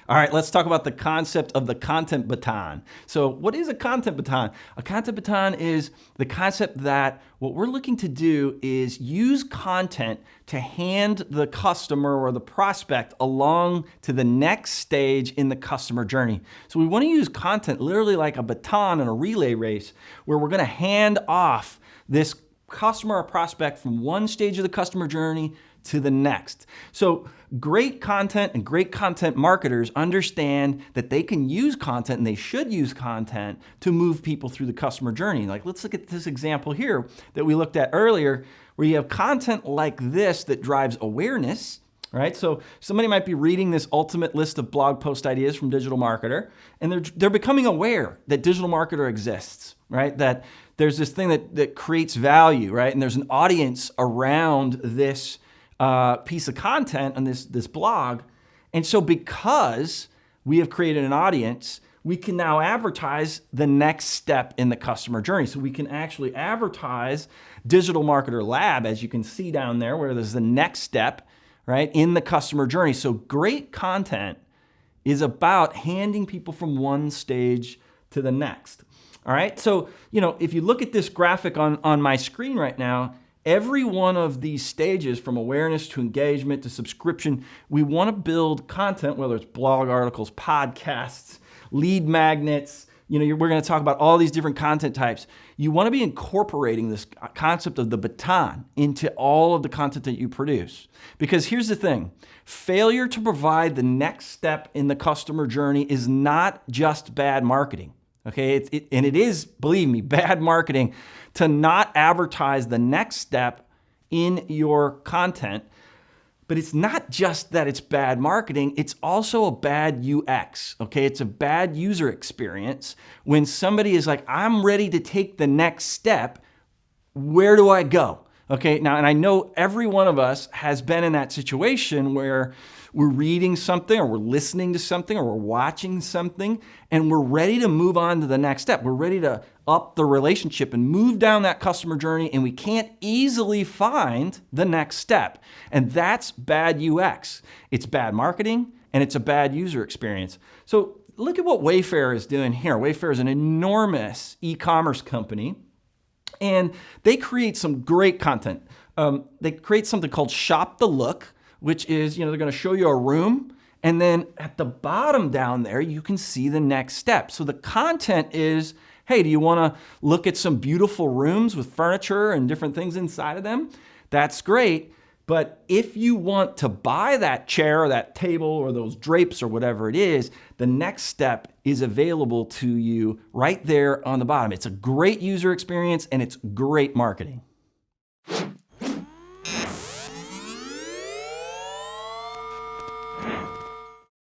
All right, let's talk about the concept of the content baton. So what is a content baton? A content baton is the concept that what we're looking to do is use content to hand the customer or the prospect along to the next stage in the customer journey. So we want to use content literally like a baton in a relay race where we're going to hand off this customer or prospect from one stage of the customer journey to the next. So great content and great content marketers understand that they can use content and they should use content to move people through the customer journey. Like, let's look at this example here that we looked at earlier, where you have content like this that drives awareness, right? So somebody might be reading this ultimate list of blog post ideas from Digital Marketer, and they're becoming aware that Digital Marketer exists, right? That there's this thing that creates value, right? And there's an audience around this piece of content on this blog. And so because we have created an audience, we can now advertise the next step in the customer journey. So we can actually advertise Digital Marketer Lab, as you can see down there, where there's the next step, right, in the customer journey. So great content is about handing people from one stage to the next. All right, so if you look at this graphic on my screen right now, every one of these stages, from awareness to engagement to subscription, we want to build content, whether it's blog articles, podcasts, lead magnets. We're going to talk about all these different content types. You want to be incorporating this concept of the baton into all of the content that you produce. Because here's the thing, failure to provide the next step in the customer journey is not just bad marketing. Okay, it is, believe me, bad marketing to not advertise the next step in your content. But it's not just that it's bad marketing, it's also a bad UX, okay? It's a bad user experience when somebody is like, I'm ready to take the next step, where do I go? Okay, now, and I know every one of us has been in that situation where we're reading something or we're listening to something or we're watching something and we're ready to move on to the next step. We're ready to up the relationship and move down that customer journey, and we can't easily find the next step. And that's bad UX. It's bad marketing and it's a bad user experience. So look at what Wayfair is doing here. Wayfair is an enormous e-commerce company, and they create some great content. They create something called Shop the Look, which is, they're going to show you a room, and then at the bottom down there, you can see the next step. So the content is, hey, do you want to look at some beautiful rooms with furniture and different things inside of them? That's great. But if you want to buy that chair or that table or those drapes or whatever it is, the next step is available to you right there on the bottom. It's a great user experience and it's great marketing.